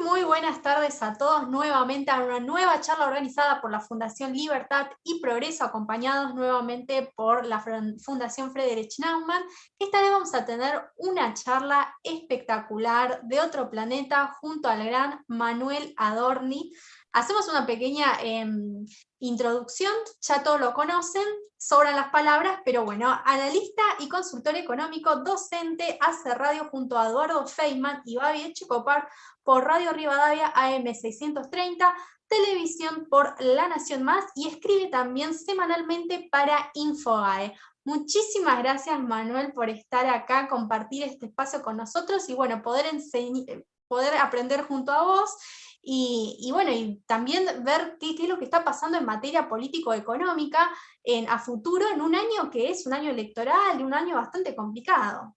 Muy buenas tardes a todos, nuevamente a una nueva charla organizada por la Fundación Libertad y Progreso, acompañados nuevamente por la Fundación Friedrich Naumann. Esta vez vamos a tener una charla espectacular de otro planeta junto al gran Manuel Adorni. Hacemos una pequeña introducción, ya todos lo conocen, sobran las palabras, pero bueno, analista y consultor económico, docente, hace radio junto a Eduardo Feynman y Babi Echecopar por Radio Rivadavia AM 630, televisión por La Nación Más y escribe también semanalmente para Infogae. Muchísimas gracias, Manuel, por estar acá, compartir este espacio con nosotros y bueno, poder aprender junto a vos. Bueno, y también ver qué es lo que está pasando en materia político-económica a futuro en un año que es un año electoral y un año bastante complicado.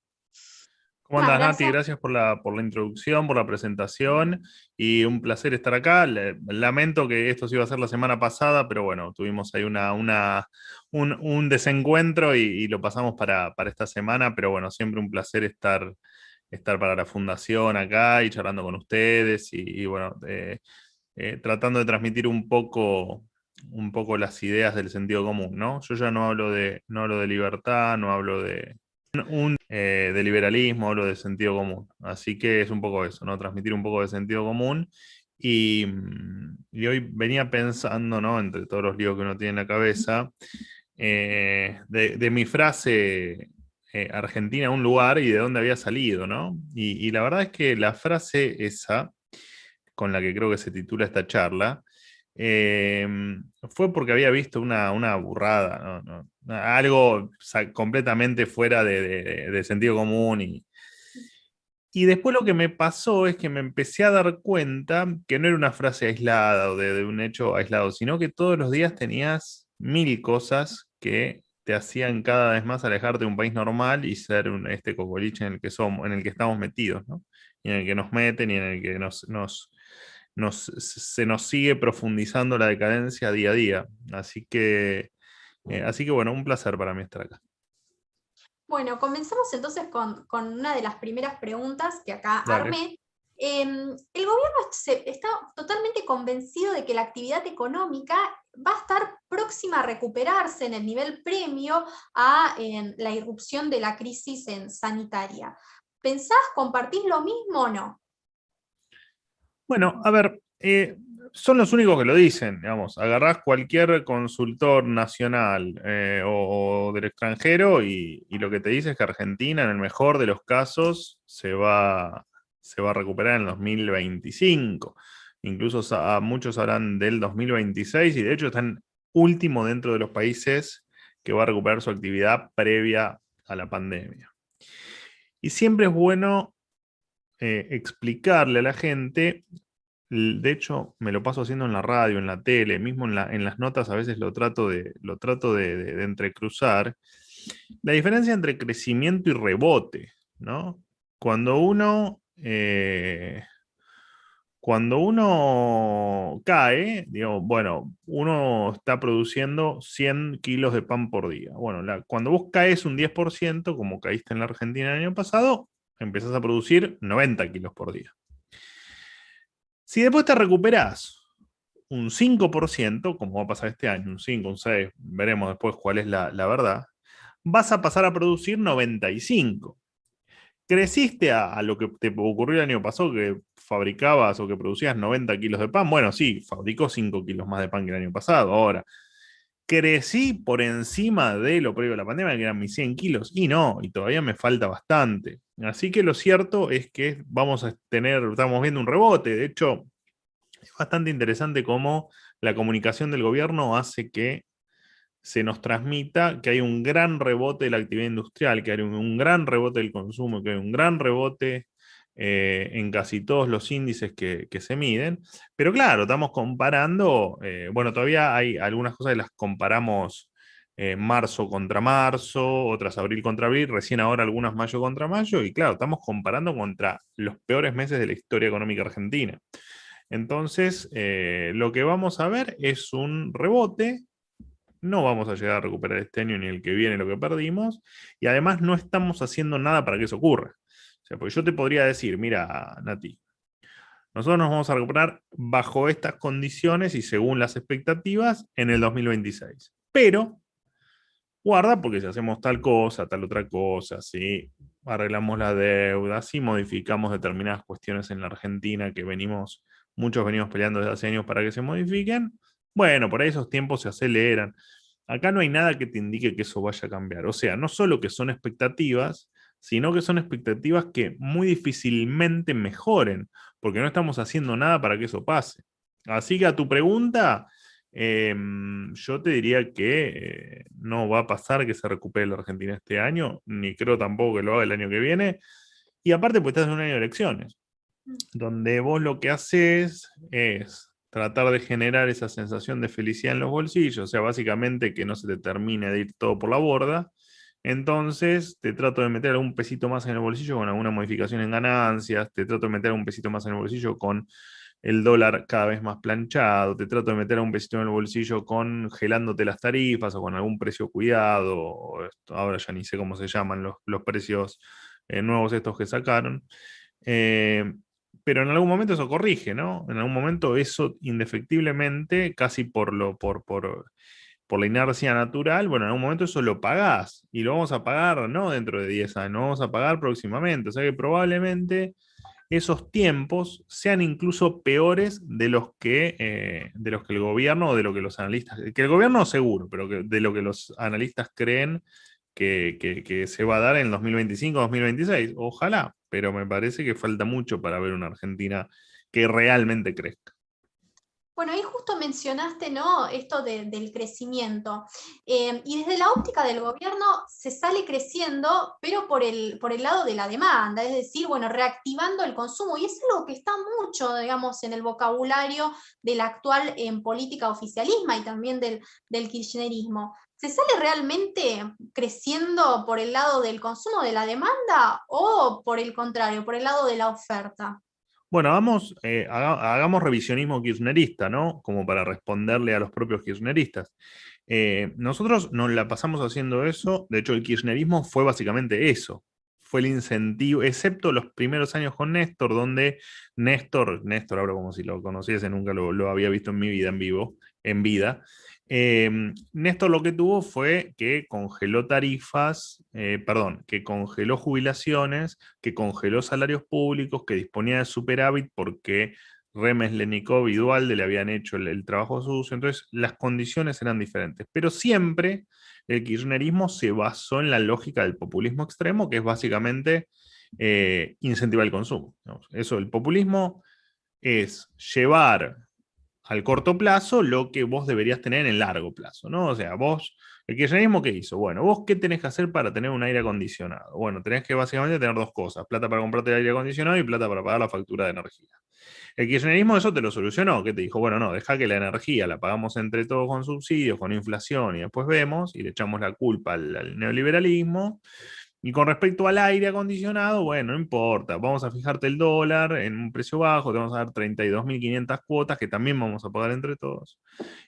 ¿Cómo Muchas andas, Nati? gracias. Gracias por la introducción, por la presentación y un placer estar acá. Lamento que esto se iba a hacer la semana pasada, pero bueno, tuvimos ahí un desencuentro y lo pasamos para esta semana, pero bueno, siempre un placer estar para la fundación acá y charlando con ustedes y bueno, tratando de transmitir un poco las ideas del sentido común, ¿no? Yo ya no hablo de libertad, no hablo de liberalismo, hablo de sentido común. Así que es un poco eso, ¿no? Transmitir un poco de sentido común. Y hoy venía pensando, ¿no? Entre todos los líos que uno tiene en la cabeza, de mi frase Argentina, un lugar y de dónde había salido, ¿no? Y la verdad es que la frase esa, con la que creo que se titula esta charla, eh, fue porque había visto una burrada, ¿no? Algo completamente fuera de sentido común. Y después lo que me pasó es que me empecé a dar cuenta que no era una frase aislada o de un hecho aislado, sino que todos los días tenías mil cosas que te hacían cada vez más alejarte de un país normal y ser este cocoliche en el que somos, en el que estamos metidos, ¿no? Y en el que nos meten y en el que se nos sigue profundizando la decadencia día a día. Así que bueno, un placer para mí estar acá. Bueno, comenzamos entonces con una de las primeras preguntas que acá Dale. armé. El gobierno está totalmente convencido de que la actividad económica va a estar próxima a recuperarse en el nivel premio a la irrupción de la crisis sanitaria. ¿Pensás, compartís lo mismo o no? Bueno, a ver, son los únicos que lo dicen, digamos. Agarrás cualquier consultor nacional o del extranjero y lo que te dice es que Argentina, en el mejor de los casos, se va a recuperar en el 2025. Incluso muchos hablan del 2026 y de hecho están último dentro de los países que va a recuperar su actividad previa a la pandemia. Y siempre es bueno explicarle a la gente. De hecho, me lo paso haciendo en la radio, en la tele, mismo en las notas a veces lo trato de entrecruzar. La diferencia entre crecimiento y rebote, ¿no? Cuando uno, cuando uno cae, digo, bueno, uno está produciendo 100 kilos de pan por día. Bueno, cuando vos caes un 10%, como caíste en la Argentina el año pasado, empezás a producir 90 kilos por día. Si después te recuperás un 5%, como va a pasar este año, un 5, un 6, veremos después cuál es la verdad, vas a pasar a producir 95. Creciste a lo que te ocurrió el año pasado, que fabricabas o que producías 90 kilos de pan. Bueno, sí, fabricó 5 kilos más de pan que el año pasado. Ahora, crecí por encima de lo previo a la pandemia, que eran mis 100 kilos, y no, y todavía me falta bastante. Así que lo cierto es que estamos viendo un rebote. De hecho, es bastante interesante cómo la comunicación del gobierno hace que se nos transmita que hay un gran rebote de la actividad industrial, que hay un gran rebote del consumo, que hay un gran rebote en casi todos los índices que se miden. Pero claro, estamos comparando, bueno, todavía hay algunas cosas que las comparamos marzo contra marzo, otras abril contra abril, recién ahora algunas mayo contra mayo, y claro, estamos comparando contra los peores meses de la historia económica argentina. Entonces, lo que vamos a ver es un rebote. No vamos a llegar a recuperar este año ni el que viene lo que perdimos. Y además no estamos haciendo nada para que eso ocurra. O sea, porque yo te podría decir, mira, Nati, Nosotros nos vamos a recuperar bajo estas condiciones y según las expectativas en el 2026. Pero guarda, porque si hacemos tal cosa, tal otra cosa, si arreglamos la deuda, si modificamos determinadas cuestiones en la Argentina que muchos venimos peleando desde hace años para que se modifiquen, bueno, por ahí esos tiempos se aceleran. Acá no hay nada que te indique que eso vaya a cambiar. O sea, no solo que son expectativas, sino que son expectativas que muy difícilmente mejoren, porque no estamos haciendo nada para que eso pase. Así que a tu pregunta, yo te diría que no va a pasar que se recupere la Argentina este año, ni creo tampoco que lo haga el año que viene. Y aparte, pues estás en un año de elecciones, donde vos lo que haces es tratar de generar esa sensación de felicidad en los bolsillos, o sea, básicamente que no se te termine de ir todo por la borda. Entonces, te trato de meter algún pesito más en el bolsillo con alguna modificación en ganancias, te trato de meter un pesito más en el bolsillo con el dólar cada vez más planchado, te trato de meter un pesito en el bolsillo congelándote las tarifas o con algún precio cuidado, ahora ya ni sé cómo se llaman los precios nuevos estos que sacaron. Eh, pero en algún momento eso corrige, ¿no? En algún momento eso indefectiblemente, casi por la inercia natural, bueno, en algún momento eso lo pagás y lo vamos a pagar no dentro de 10 años, lo vamos a pagar próximamente. O sea que probablemente esos tiempos sean incluso peores de los que el gobierno o de lo que los analistas, que el gobierno seguro, pero de lo que los analistas creen que se va a dar en 2025-2026. Ojalá, pero me parece que falta mucho para ver una Argentina que realmente crezca. Bueno, ahí justo mencionaste, ¿no? Esto del crecimiento. Y desde la óptica del gobierno se sale creciendo, pero por el lado de la demanda, es decir, bueno, reactivando el consumo. Y es algo que está mucho, digamos, en el vocabulario del actual en política oficialismo y también del kirchnerismo. ¿Se sale realmente creciendo por el lado del consumo de la demanda o por el contrario, por el lado de la oferta? Bueno, hagamos revisionismo kirchnerista, ¿no? Como para responderle a los propios kirchneristas. Nosotros nos la pasamos haciendo eso, de hecho el kirchnerismo fue básicamente eso, fue el incentivo, excepto los primeros años con Néstor, donde Néstor, ahora como si lo conociese, nunca lo había visto en mi vida en vivo, en vida. Néstor lo que tuvo fue que congeló tarifas, perdón, que congeló jubilaciones, que congeló salarios públicos, que disponía de superávit porque Remes, Lenikov y Dualde le habían hecho el trabajo sucio, entonces las condiciones eran diferentes. Pero siempre el kirchnerismo se basó en la lógica del populismo extremo, que es básicamente incentivar el consumo. ¿No? Eso, el populismo es llevar al corto plazo lo que vos deberías tener en el largo plazo, ¿no? O sea, el kirchnerismo, ¿qué hizo? Bueno, vos qué tenés que hacer para tener un aire acondicionado. Bueno, tenés que básicamente tener dos cosas, plata para comprarte el aire acondicionado y plata para pagar la factura de energía. El kirchnerismo eso te lo solucionó, que te dijo, bueno, no, deja que la energía la pagamos entre todos con subsidios, con inflación y después vemos y le echamos la culpa al neoliberalismo. Y con respecto al aire acondicionado, bueno, no importa, vamos a fijarte el dólar en un precio bajo, te vamos a dar 32.500 cuotas que también vamos a pagar entre todos.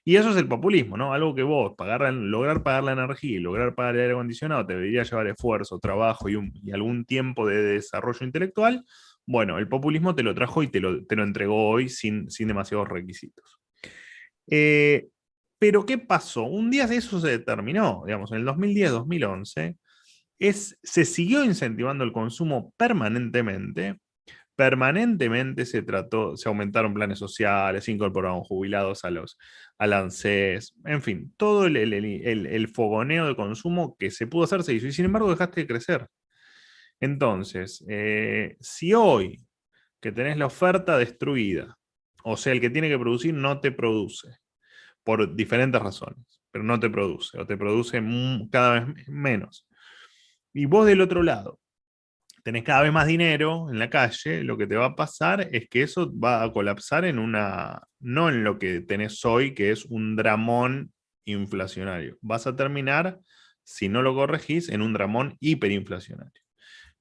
Y eso es el populismo, ¿no? Algo que vos, lograr pagar la energía y lograr pagar el aire acondicionado te debería llevar esfuerzo, trabajo y algún tiempo de desarrollo intelectual. Bueno, el populismo te lo trajo y te lo entregó hoy sin demasiados requisitos. Eh, pero ¿qué pasó? Un día eso se determinó, digamos, en el 2010-2011 se siguió incentivando el consumo permanentemente se aumentaron planes sociales, se incorporaron jubilados al ANSES, en fin, todo el fogoneo de consumo que se pudo hacer se hizo y sin embargo dejaste de crecer. Entonces, si hoy que tenés la oferta destruida, o sea, el que tiene que producir no te produce, por diferentes razones, pero no te produce, o te produce cada vez menos. Y vos del otro lado, tenés cada vez más dinero en la calle, lo que te va a pasar es que eso va a colapsar no en lo que tenés hoy, que es un dramón inflacionario. Vas a terminar, si no lo corregís, en un dramón hiperinflacionario.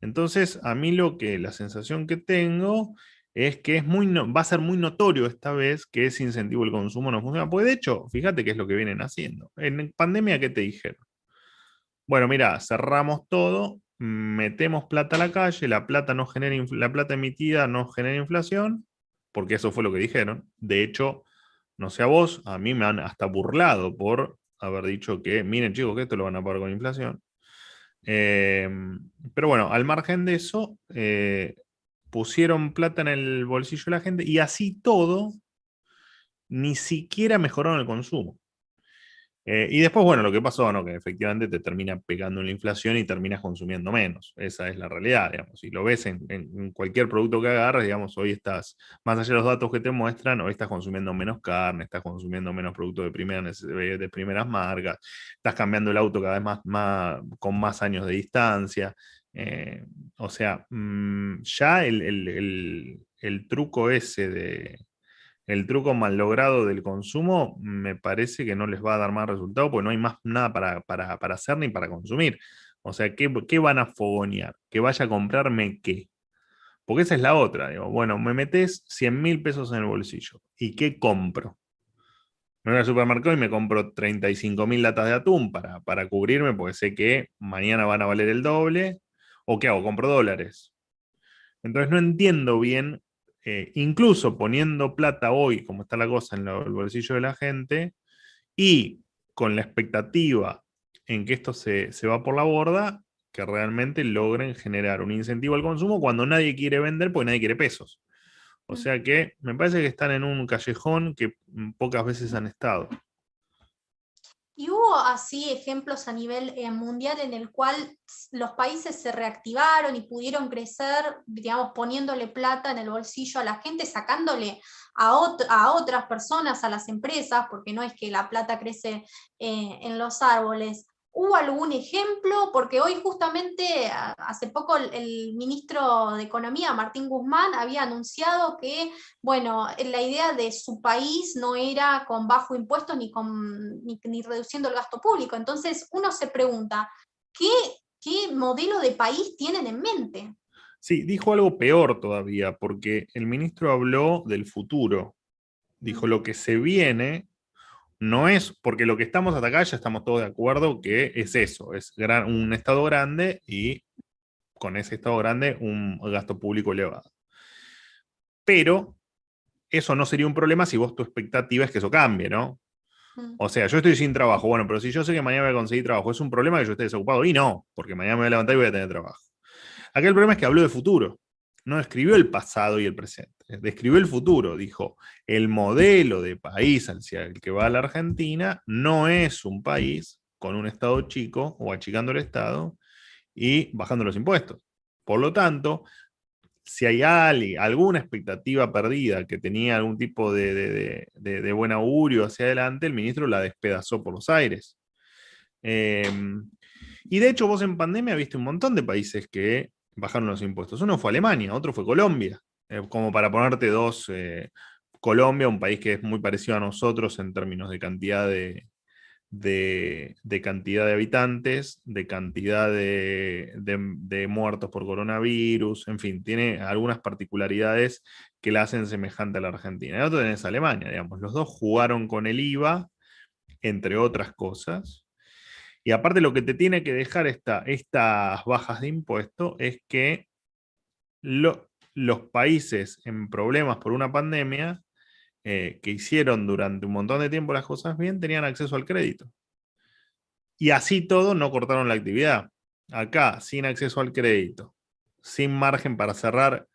Entonces, a mí la sensación que tengo es que va a ser muy notorio esta vez que ese incentivo del consumo no funciona. Porque de hecho, fíjate qué es lo que vienen haciendo. En pandemia, ¿qué te dijeron? Bueno, mira, cerramos todo, metemos plata a la calle, la plata emitida no genera inflación, porque eso fue lo que dijeron. De hecho, no sé a vos, a mí me han hasta burlado por haber dicho que, miren chicos, que esto lo van a pagar con inflación. Eh, pero bueno, al margen de eso, pusieron plata en el bolsillo de la gente y así todo, ni siquiera mejoraron el consumo. Y después, bueno, lo que pasó, ¿no? Que efectivamente te termina pegando en la inflación y terminas consumiendo menos. Esa es la realidad, digamos. Si lo ves en cualquier producto que agarres, digamos, hoy estás, más allá de los datos que te muestran, hoy estás consumiendo menos carne, estás consumiendo menos productos de primeras marcas, estás cambiando el auto cada vez con más años de distancia. Eh, o sea, ya el truco ese el truco mal logrado del consumo me parece que no les va a dar más resultado porque no hay más nada para hacer ni para consumir. O sea, ¿qué van a fogonear? ¿Que vaya a comprarme qué? Porque esa es la otra. Digo, bueno, me metes 100.000 pesos en el bolsillo. ¿Y qué compro? Me voy al supermercado y me compro 35.000 latas de atún para cubrirme porque sé que mañana van a valer el doble. ¿O qué hago? Compro dólares. Entonces no entiendo bien, incluso poniendo plata hoy, como está la cosa en el bolsillo de la gente, y con la expectativa en que esto se va por la borda, que realmente logren generar un incentivo al consumo cuando nadie quiere vender porque nadie quiere pesos. O sea que me parece que están en un callejón que pocas veces han estado. Y hubo así ejemplos a nivel mundial en el cual los países se reactivaron y pudieron crecer, digamos, poniéndole plata en el bolsillo a la gente, sacándole a otras personas, a las empresas, porque no es que la plata crece en los árboles. ¿Hubo algún ejemplo? Porque hoy justamente, hace poco, el ministro de Economía, Martín Guzmán, había anunciado que, bueno, la idea de su país no era con bajo impuesto ni reduciendo el gasto público. Entonces uno se pregunta, ¿qué modelo de país tienen en mente? Sí, dijo algo peor todavía, porque el ministro habló del futuro. Dijo lo que se viene no es, porque lo que estamos hasta acá ya estamos todos de acuerdo que es eso, es un Estado grande y con ese Estado grande un gasto público elevado. Pero eso no sería un problema si vos tu expectativa es que eso cambie, ¿no? O sea, yo estoy sin trabajo, bueno, pero si yo sé que mañana voy a conseguir trabajo, ¿es un problema que yo esté desocupado? Y no, porque mañana me voy a levantar y voy a tener trabajo. Acá el problema es que habló de futuro, no describió el pasado y el presente, describió el futuro, dijo, el modelo de país hacia el que va la Argentina no es un país con un Estado chico o achicando el Estado y bajando los impuestos. Por lo tanto, si hay alguna expectativa perdida que tenía algún tipo de buen augurio hacia adelante, el ministro la despedazó por los aires. Eh, y de hecho, vos en pandemia viste un montón de países que bajaron los impuestos. Uno fue Alemania, otro fue Colombia. Como para ponerte dos, Colombia, un país que es muy parecido a nosotros en términos de cantidad de cantidad de habitantes, de cantidad de muertos por coronavirus, en fin, tiene algunas particularidades que la hacen semejante a la Argentina. Y otro tenés Alemania, digamos, los dos jugaron con el IVA, entre otras cosas. Y aparte lo que te tiene que dejar estas bajas de impuesto es que los países en problemas por una pandemia que hicieron durante un montón de tiempo las cosas bien, tenían acceso al crédito. Y así todo no cortaron la actividad. Acá, sin acceso al crédito, sin margen para cerrar.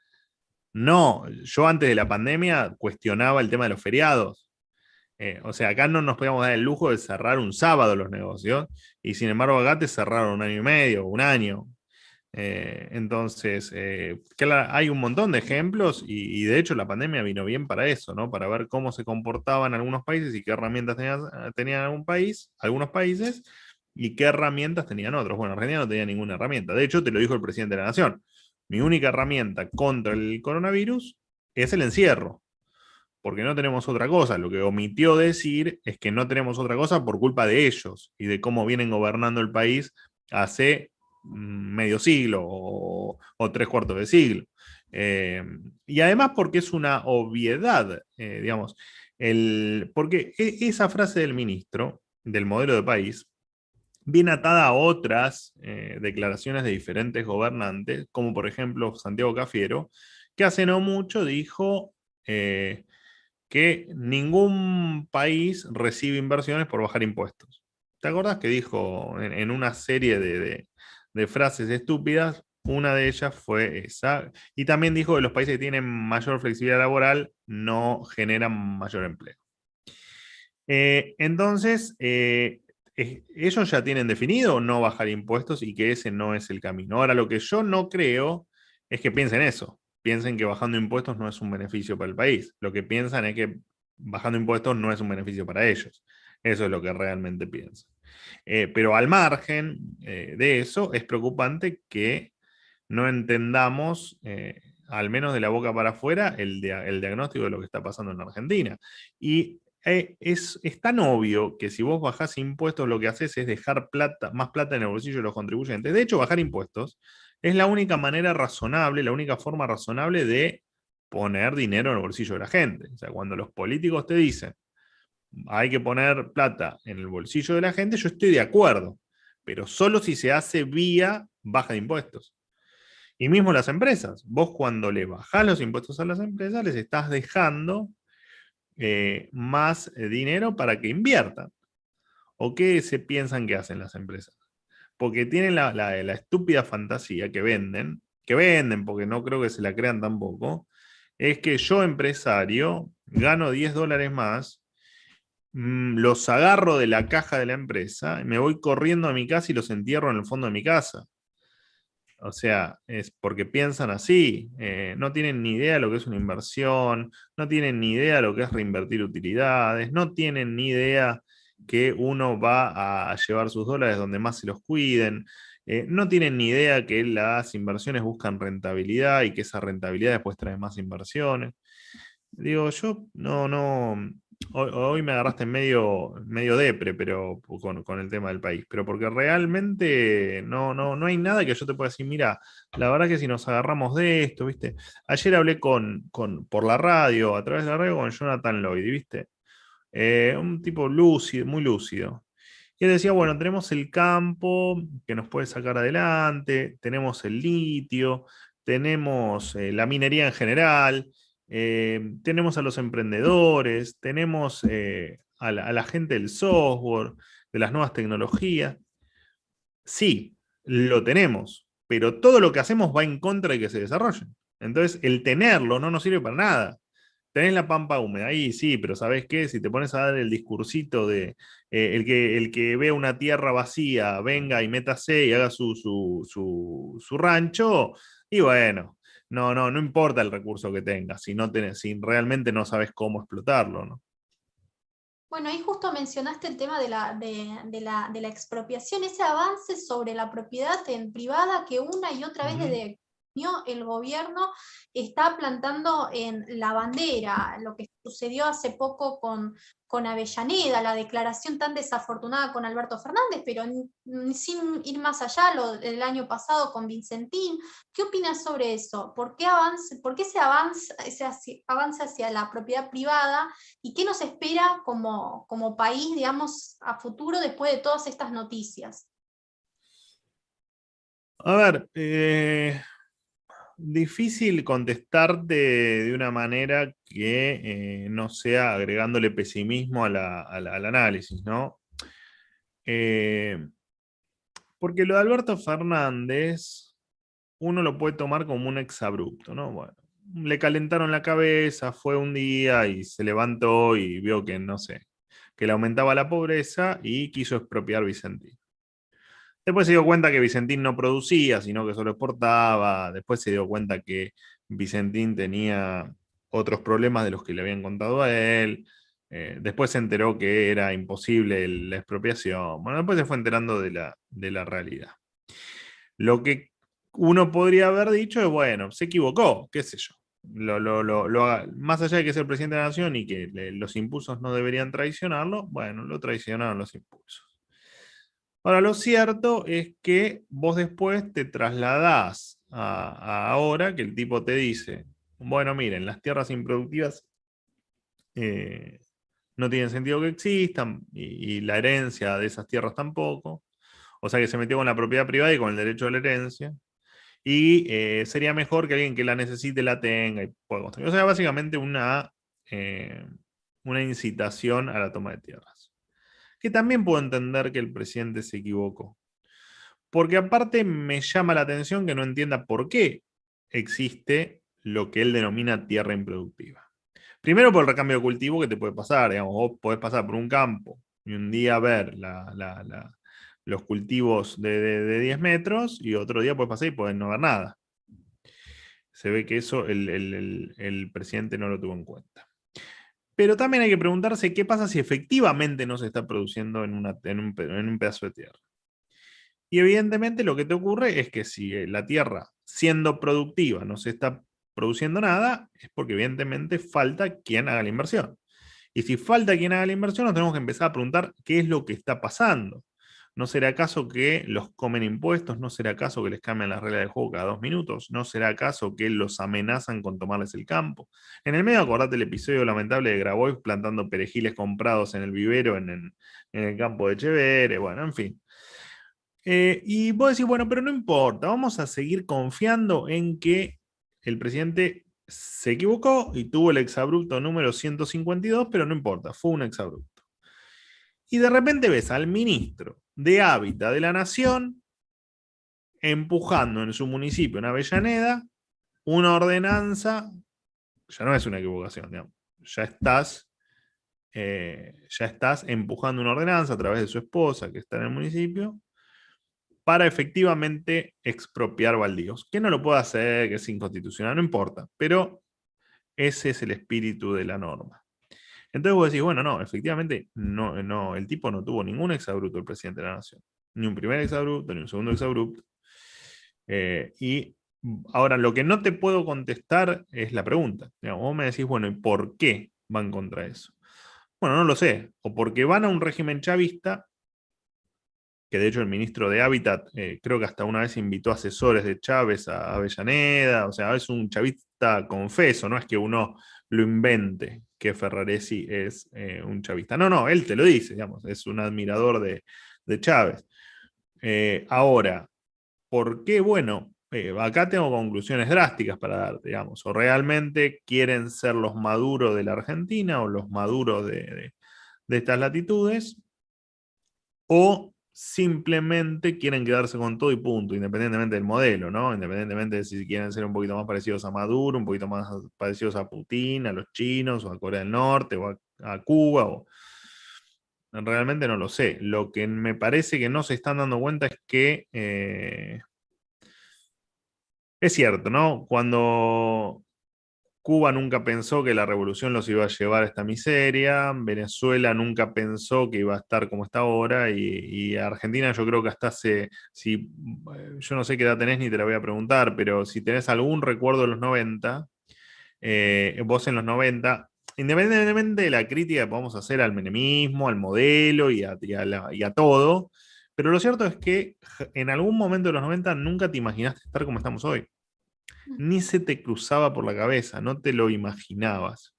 No, yo antes de la pandemia cuestionaba el tema de los feriados. O sea, acá no nos podíamos dar el lujo de cerrar un sábado los negocios y sin embargo acá te cerraron un año y medio, un año. Entonces, claro, hay un montón de ejemplos y de hecho la pandemia vino bien para eso, ¿no? Para ver cómo se comportaban algunos países y qué herramientas tenían algunos países y qué herramientas tenían otros. Bueno, Argentina no tenía ninguna herramienta. De hecho, te lo dijo el presidente de la Nación. Mi única herramienta contra el coronavirus es el encierro, porque no tenemos otra cosa. Lo que omitió decir es que no tenemos otra cosa por culpa de ellos y de cómo vienen gobernando el país hace medio siglo o tres cuartos de siglo. Y además porque es una obviedad, digamos, porque esa frase del ministro, del modelo de país, viene atada a otras declaraciones de diferentes gobernantes, como por ejemplo Santiago Cafiero, que hace no mucho dijo que ningún país recibe inversiones por bajar impuestos. ¿Te acordás que dijo en una serie de frases estúpidas? Una de ellas fue esa. Y también dijo que los países que tienen mayor flexibilidad laboral no generan mayor empleo. Entonces, ellos ya tienen definido no bajar impuestos y que ese no es el camino. Ahora, lo que yo no creo es que piensen eso. Piensen que bajando impuestos no es un beneficio para el país. Lo que piensan es que bajando impuestos no es un beneficio para ellos. Eso es lo que realmente piensan. Pero al margen de eso, es preocupante que no entendamos, al menos de la boca para afuera, el diagnóstico de lo que está pasando en Argentina. Y es tan obvio que si vos bajás impuestos, lo que haces es dejar más plata en el bolsillo de los contribuyentes. De hecho, bajar impuestos es la única manera razonable, la única forma razonable de poner dinero en el bolsillo de la gente. O sea, cuando los políticos te dicen hay que poner plata en el bolsillo de la gente, yo estoy de acuerdo, pero solo si se hace vía baja de impuestos. Y mismo las empresas. Vos cuando le bajás los impuestos a las empresas, les estás dejando más dinero para que inviertan. ¿O qué se piensan que hacen las empresas? Porque tienen la estúpida fantasía que venden, porque no creo que se la crean tampoco, es que yo empresario gano $10 más, los agarro de la caja de la empresa, me voy corriendo a mi casa y los entierro en el fondo de mi casa. O sea, es porque piensan así, no tienen ni idea de lo que es una inversión, no tienen ni idea de lo que es reinvertir utilidades, no tienen ni idea que uno va a llevar sus dólares donde más se los cuiden, no tienen ni idea que las inversiones buscan rentabilidad y que esa rentabilidad después trae más inversiones. Digo, yo no, hoy me agarraste medio depre, pero con el tema del país, pero porque realmente no hay nada que yo te pueda decir, mira, la verdad que si nos agarramos de esto, ¿viste? Ayer hablé por la radio, a través de la radio, con Jonathan Lloyd, ¿viste? Un tipo lúcido, muy lúcido. Y él decía, bueno, tenemos el campo que nos puede sacar adelante, tenemos el litio, tenemos la minería en general, tenemos a los emprendedores, tenemos a la gente del software, de las nuevas tecnologías. Sí, lo tenemos, pero todo lo que hacemos va en contra de que se desarrollen. Entonces, el tenerlo no nos sirve para nada. Tenés la pampa húmeda, ahí sí, pero ¿sabés qué? Si te pones a dar el discursito de el que ve una tierra vacía, venga y métase y haga su rancho, y bueno, no importa el recurso que tengas, si realmente no sabes cómo explotarlo, ¿no? Bueno, ahí justo mencionaste el tema de la expropiación, ese avance sobre la propiedad en privada que una y otra vez Ujú. desde que asumió el gobierno está plantando en la bandera, lo que sucedió hace poco con Avellaneda, la declaración tan desafortunada con Alberto Fernández, pero sin ir más allá, lo del año pasado con Vicentín. ¿Qué opinas sobre eso? ¿Por qué ese avance hacia la propiedad privada? ¿Y qué nos espera como país, digamos, a futuro después de todas estas noticias? A ver, difícil contestarte de una manera que no sea agregándole pesimismo al análisis, ¿no? Eh, Porque lo de Alberto Fernández, uno lo puede tomar como un exabrupto, ¿no? Bueno, le calentaron la cabeza, fue un día y se levantó y vio que, no sé, que le aumentaba la pobreza y quiso expropiar Vicentín. Después se dio cuenta que Vicentín no producía, sino que solo exportaba. Después se dio cuenta que Vicentín tenía otros problemas de los que le habían contado a él. Después se enteró que era imposible la expropiación. Bueno, después se fue enterando de la realidad. Lo que uno podría haber dicho es, bueno, se equivocó, qué sé yo. Más allá de que sea el presidente de la nación y que los impulsos no deberían traicionarlo, bueno, lo traicionaron los impulsos. Ahora, lo cierto es que vos después te trasladás a ahora que el tipo te dice, bueno, miren, las tierras improductivas eh, no tienen sentido que existan y la herencia de esas tierras tampoco. O sea que se metió con la propiedad privada y con el derecho a la herencia. y sería mejor que alguien que la necesite la tenga y pueda construir. O sea, básicamente una incitación a la toma de tierras. Que también puedo entender que el presidente se equivocó. Porque aparte me llama la atención que no entienda por qué existe lo que él denomina tierra improductiva. Primero por el recambio de cultivo que te puede pasar, digamos, vos podés pasar por un campo y un día ver los cultivos de 10 metros y otro día puedes pasar y podés no ver nada. Se ve que eso el presidente no lo tuvo en cuenta. Pero también hay que preguntarse qué pasa si efectivamente no se está produciendo en un pedazo de tierra. Y evidentemente lo que te ocurre es que si la tierra, siendo productiva, no se está produciendo nada, es porque evidentemente falta quien haga la inversión. Y si falta quien haga la inversión, nos tenemos que empezar a preguntar qué es lo que está pasando. ¿No será acaso que los comen impuestos? ¿No será acaso que les cambian las reglas del juego cada 2 minutos? ¿No será acaso que los amenazan con tomarles el campo? En el medio, acordate el episodio lamentable de Grabois plantando perejiles comprados en el vivero en el campo de Chevere, bueno, en fin. Y vos decís, bueno, pero no importa, vamos a seguir confiando en que el presidente se equivocó y tuvo el exabrupto número 152, pero no importa, fue un exabrupto. Y de repente ves al ministro de Hábitat de la Nación empujando en su municipio, en Avellaneda, una ordenanza, ya no es una equivocación, digamos, ya estás empujando una ordenanza a través de su esposa que está en el municipio para efectivamente expropiar baldíos. Que no lo puede hacer, que es inconstitucional, no importa, pero ese es el espíritu de la norma. Entonces vos decís, bueno, no, efectivamente, no, el tipo no tuvo ningún exabrupto, el presidente de la Nación. Ni un primer exabrupto, ni un segundo exabrupto. Y ahora, lo que no te puedo contestar es la pregunta. Digamos, vos me decís, bueno, ¿y por qué van contra eso? Bueno, no lo sé. O porque van a un régimen chavista, que de hecho el ministro de Hábitat creo que hasta una vez invitó asesores de Chávez a Avellaneda, o sea, es un chavista confeso, no es que uno lo invente, que Ferraresi es un chavista. No, él te lo dice, digamos, es un admirador de Chávez. Ahora, ¿por qué? Bueno, acá tengo conclusiones drásticas para dar, digamos, o realmente quieren ser los maduros de la Argentina o los maduros de estas latitudes, o simplemente quieren quedarse con todo y punto, independientemente del modelo, ¿no? Independientemente de si quieren ser un poquito más parecidos a Maduro, un poquito más parecidos a Putin, a los chinos, o a Corea del Norte, o a Cuba, o... Realmente no lo sé. Lo que me parece que no se están dando cuenta es que es cierto, ¿no? Cuando Cuba nunca pensó que la revolución los iba a llevar a esta miseria, Venezuela nunca pensó que iba a estar como está ahora, y Argentina yo creo que hasta yo no sé qué edad tenés ni te la voy a preguntar, pero si tenés algún recuerdo de los 90, vos en los 90, independientemente de la crítica que podamos hacer al menemismo, al modelo y a todo, pero lo cierto es que en algún momento de los 90 nunca te imaginaste estar como estamos hoy. Ni se te cruzaba por la cabeza, no te lo imaginabas.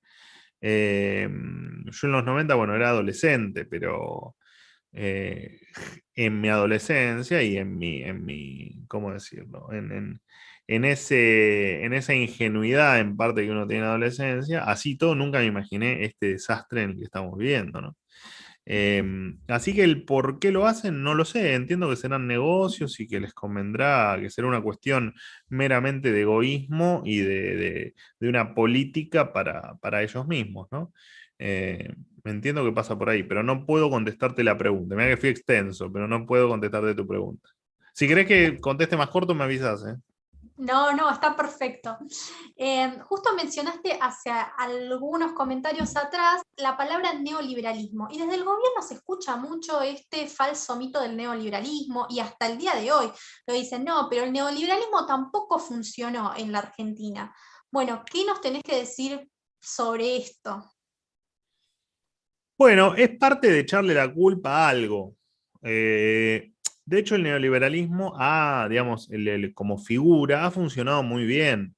Yo en los 90, bueno, era adolescente, pero eh, en mi adolescencia y ¿cómo decirlo? En esa ingenuidad en parte que uno tiene en la adolescencia, así todo nunca me imaginé este desastre en el que estamos viviendo, ¿no? Así que el por qué lo hacen, no lo sé. Entiendo que serán negocios y que les convendrá, que será una cuestión meramente de egoísmo y de una política para ellos mismos, ¿no? Entiendo que pasa por ahí, pero no puedo contestarte la pregunta. Mira que fui extenso, pero no puedo contestarte tu pregunta. Si querés que conteste más corto, me avisas, ¿eh? No, está perfecto. Justo mencionaste hacia algunos comentarios atrás la palabra neoliberalismo, y desde el gobierno se escucha mucho este falso mito del neoliberalismo, y hasta el día de hoy lo dicen, no, pero el neoliberalismo tampoco funcionó en la Argentina. Bueno, ¿qué nos tenés que decir sobre esto? Bueno, es parte de echarle la culpa a algo. De hecho, el neoliberalismo digamos, como figura, ha funcionado muy bien.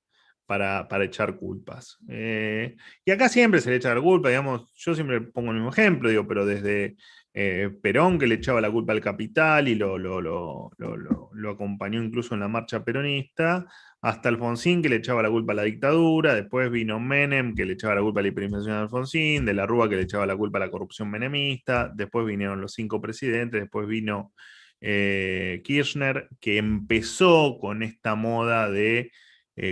para echar culpas. Y acá siempre se le echa la culpa, digamos, yo siempre pongo el mismo ejemplo, digo, pero desde Perón, que le echaba la culpa al capital y lo acompañó incluso en la marcha peronista, hasta Alfonsín, que le echaba la culpa a la dictadura, después vino Menem, que le echaba la culpa a la hiperinflación de Alfonsín, de la Rúa, que le echaba la culpa a la corrupción menemista, después vinieron los 5 presidentes, después vino Kirchner, que empezó con esta moda de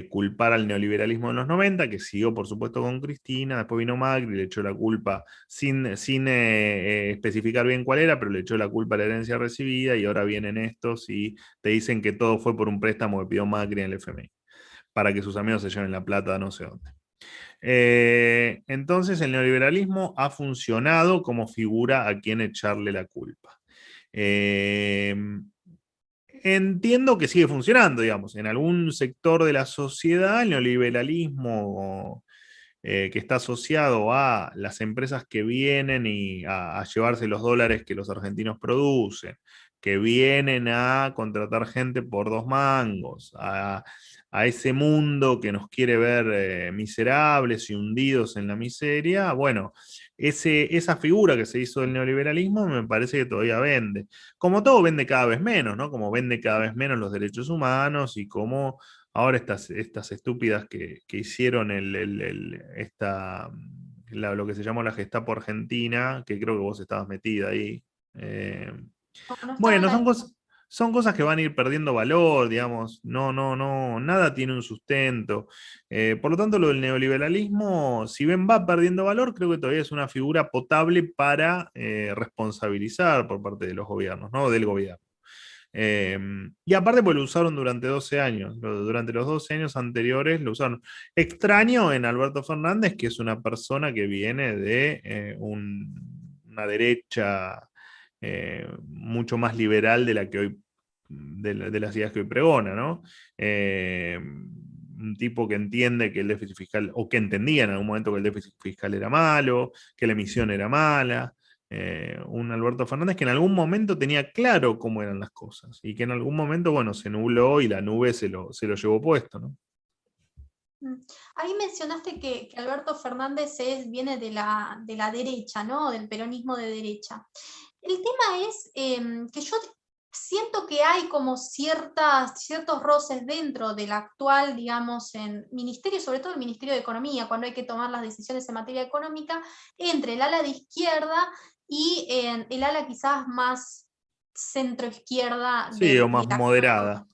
culpar al neoliberalismo en los 90, que siguió por supuesto con Cristina, después vino Macri, le echó la culpa sin especificar bien cuál era, pero le echó la culpa a la herencia recibida, y ahora vienen estos y te dicen que todo fue por un préstamo que pidió Macri en el FMI, para que sus amigos se lleven la plata no sé dónde. Entonces el neoliberalismo ha funcionado como figura a quien echarle la culpa. Entiendo que sigue funcionando, digamos, en algún sector de la sociedad el neoliberalismo que está asociado a las empresas que vienen a llevarse los dólares que los argentinos producen, que vienen a contratar gente por 2 mangos, a ese mundo que nos quiere ver miserables y hundidos en la miseria. Bueno, esa figura que se hizo del neoliberalismo me parece que todavía vende. Como todo, vende cada vez menos, ¿no? Como vende cada vez menos los derechos humanos, y como ahora estas estúpidas que hicieron lo que se llamó la Gestapo Argentina, que creo que vos estabas metida ahí. No estaba en Bueno, la lista. son cosas que van a ir perdiendo valor, digamos. No, nada tiene un sustento. Por lo tanto, lo del neoliberalismo, si bien va perdiendo valor, creo que todavía es una figura potable para responsabilizar por parte de los gobiernos, ¿no? Del gobierno. Y aparte, pues lo usaron durante 12 años. Durante los 12 años anteriores lo usaron. Extraño en Alberto Fernández, que es una persona que viene de una derecha mucho más liberal de la que hoy, de las ideas que hoy pregona, ¿no? Un tipo que entiende que el déficit fiscal, o que entendía en algún momento que el déficit fiscal era malo, que la emisión era mala. Un Alberto Fernández que en algún momento tenía claro cómo eran las cosas, y que en algún momento, bueno, se nubló y la nube se lo llevó puesto, ¿no? Ahí mencionaste que Alberto Fernández viene de la derecha, ¿no? Del peronismo de derecha. El tema es que yo siento que hay como ciertos roces dentro del actual, digamos, en ministerio, sobre todo el Ministerio de Economía, cuando hay que tomar las decisiones en materia económica, entre el ala de izquierda y el ala quizás más centro-izquierda Sí, o del más actual. moderada.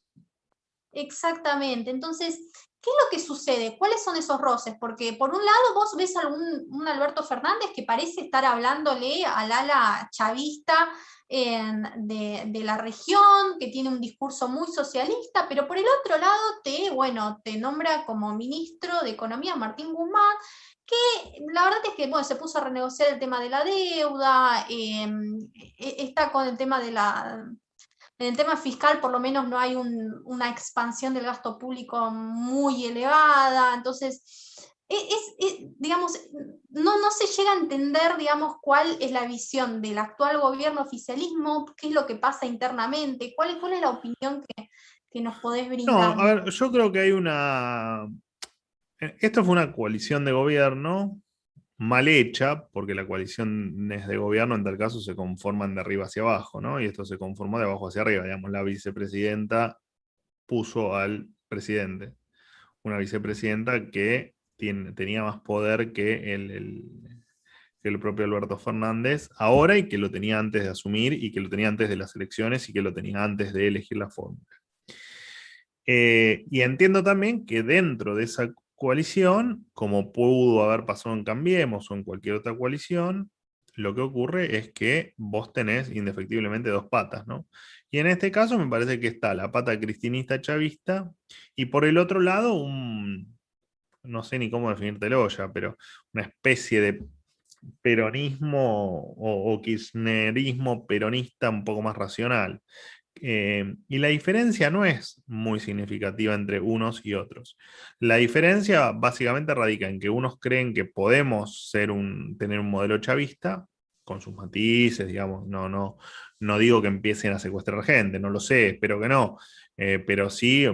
Exactamente. Entonces, ¿qué es lo que sucede? ¿Cuáles son esos roces? Porque por un lado vos ves a un Alberto Fernández que parece estar hablándole al ala chavista de la región, que tiene un discurso muy socialista, pero por el otro lado te nombra como ministro de Economía Martín Guzmán, que la verdad es que bueno, se puso a renegociar el tema de la deuda, está con el tema en el tema fiscal por lo menos no hay una expansión del gasto público muy elevada, entonces, digamos, no se llega a entender, digamos, cuál es la visión del actual gobierno oficialismo, qué es lo que pasa internamente, cuál es la opinión que nos podés No, brindar. a ver, yo creo que hay una. Esto fue una coalición de gobierno mal hecha, porque la coalición es de gobierno, en tal caso se conforman de arriba hacia abajo, ¿no? Y esto se conformó de abajo hacia arriba, digamos, la vicepresidenta puso al presidente, una vicepresidenta que tenía más poder que el propio Alberto Fernández ahora, y que lo tenía antes de asumir, y que lo tenía antes de las elecciones, y que lo tenía antes de elegir la fórmula. Y entiendo también que dentro de esa coalición, como pudo haber pasado en Cambiemos o en cualquier otra coalición, lo que ocurre es que vos tenés indefectiblemente 2 patas, ¿no? Y en este caso me parece que está la pata cristinista chavista, y por el otro lado no sé ni cómo definírtelo ya, pero una especie de peronismo o kirchnerismo peronista un poco más racional. Y la diferencia no es muy significativa entre unos y otros. La diferencia básicamente radica en que unos creen que podemos tener un modelo chavista, con sus matices, digamos, no digo que empiecen a secuestrar gente, no lo sé, espero que no, pero sí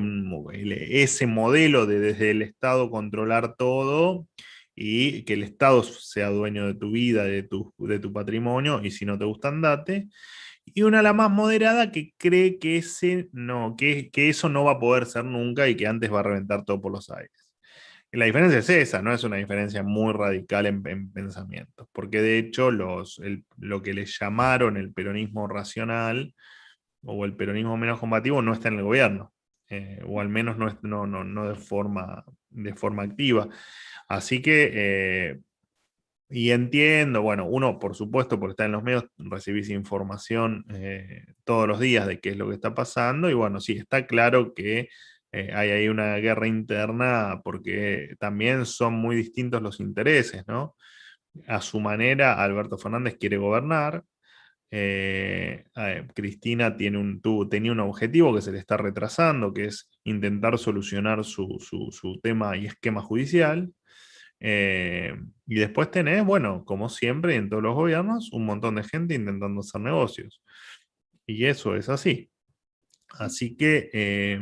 ese modelo de desde el Estado controlar todo y que el Estado sea dueño de tu vida, de tu patrimonio, y si no te gusta, andate. Y una la más moderada que cree que, que eso no va a poder ser nunca y que antes va a reventar todo por los aires. La diferencia es esa, no es una diferencia muy radical en pensamientos, porque de hecho lo que les llamaron el peronismo racional o el peronismo menos combativo no está en el gobierno, o al menos no de forma activa. Así que, y entiendo, bueno, uno por supuesto, porque está en los medios, recibís información todos los días de qué es lo que está pasando, y bueno, sí, está claro que hay ahí una guerra interna porque también son muy distintos los intereses, ¿no? A su manera, Alberto Fernández quiere gobernar. Cristina tenía un objetivo que se le está retrasando, que es intentar solucionar su tema y esquema judicial. Eh, y después tenés, bueno, como siempre en todos los gobiernos, un montón de gente intentando hacer negocios. Y eso es así. Así que,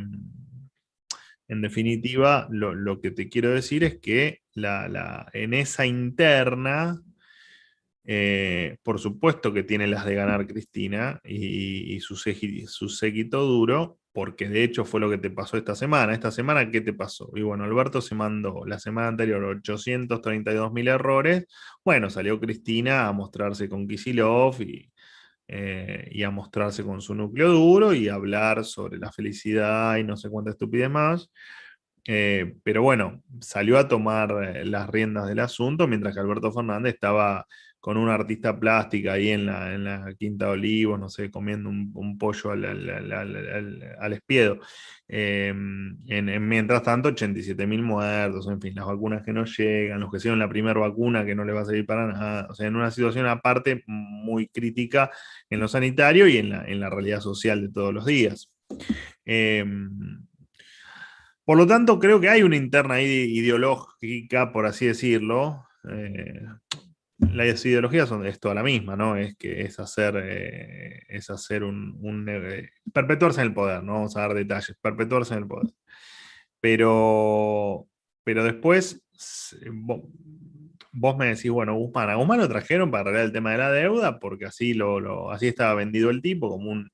en definitiva, lo que te quiero decir es que en esa interna, por supuesto que tiene las de ganar Cristina y su séquito duro, porque de hecho fue lo que te pasó esta semana. Esta semana, ¿qué te pasó? Y bueno, Alberto se mandó la semana anterior 832.000 errores. Bueno, salió Cristina a mostrarse con Kicillof y a mostrarse con su núcleo duro y a hablar sobre la felicidad y no sé cuánta estupidez más. Pero bueno, salió a tomar las riendas del asunto, mientras que Alberto Fernández estaba con una artista plástica ahí en la Quinta de Olivos, no sé, comiendo un pollo al espiedo. Mientras tanto, 87.000 muertos, en fin, las vacunas que no llegan, los que hicieron la primera vacuna que no les va a servir para nada, o sea, en una situación aparte muy crítica en lo sanitario y en la realidad social de todos los días. Eh, por lo tanto, creo que hay una interna ahí ideológica, por así decirlo. Las ideologías es toda la misma, ¿no? Es hacer perpetuarse en el poder, no vamos a dar detalles, perpetuarse en el poder. Pero, pero después, vos me decís, bueno, Guzmán, a Guzmán lo trajeron para arreglar el tema de la deuda, porque así estaba vendido el tipo, como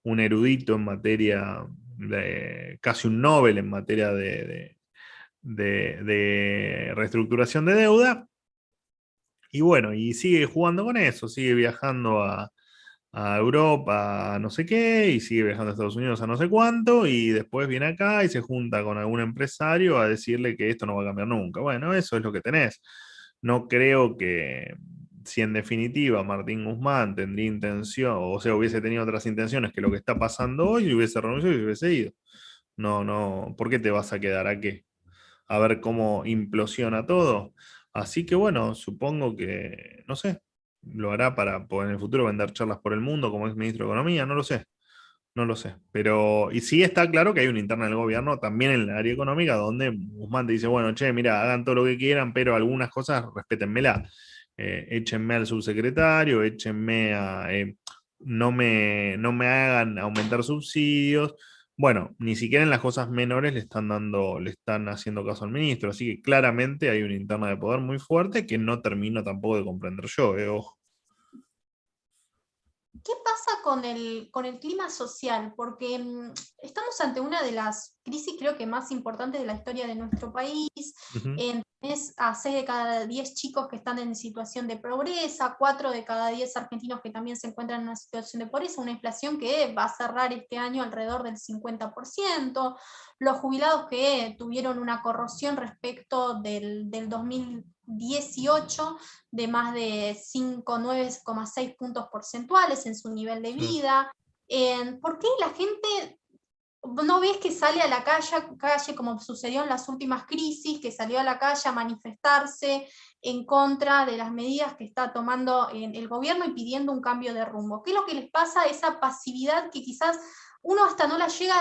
un erudito en materia casi un Nobel en materia de reestructuración de deuda. Y bueno, y sigue jugando con eso, sigue viajando a Europa, a no sé qué, y sigue viajando a Estados Unidos a no sé cuánto, y después viene acá y se junta con algún empresario a decirle que esto no va a cambiar nunca. Bueno, eso es lo que tenés. No creo que, si en definitiva Martín Guzmán tendría intención, o sea, hubiese tenido otras intenciones que lo que está pasando hoy, hubiese renunciado y hubiese ido. No, no, ¿por qué te vas a quedar aquí? A ver cómo implosiona todo. Así que bueno, supongo que, no sé, lo hará para poder en el futuro vender charlas por el mundo como ex ministro de Economía, no lo sé, no lo sé. Pero, y sí está claro que hay una interna del gobierno también en el área económica donde Guzmán te dice, bueno, che, mira, hagan todo lo que quieran, pero algunas cosas respétenmela. Échenme al subsecretario, no me hagan aumentar subsidios. Bueno, ni siquiera en las cosas menores le están haciendo caso al ministro, así que claramente hay una interna de poder muy fuerte que no termino tampoco de comprender yo, ojo. ¿Qué pasa con el clima social? Porque estamos ante una de las crisis creo que más importantes de la historia de nuestro país. Ujú. Tenés a 6 de cada 10 chicos que están en situación de pobreza, 4 de cada 10 argentinos que también se encuentran en una situación de pobreza, una inflación que va a cerrar este año alrededor del 50%, los jubilados que tuvieron una corrosión respecto del 2018 de más de 5, 9,6 puntos porcentuales en su nivel de Sí. vida. ¿Por qué la gente no ves que sale a la calle como sucedió en las últimas crisis, que salió a la calle a manifestarse en contra de las medidas que está tomando el gobierno y pidiendo un cambio de rumbo? ¿Qué es lo que les pasa a esa pasividad que quizás uno hasta no la llega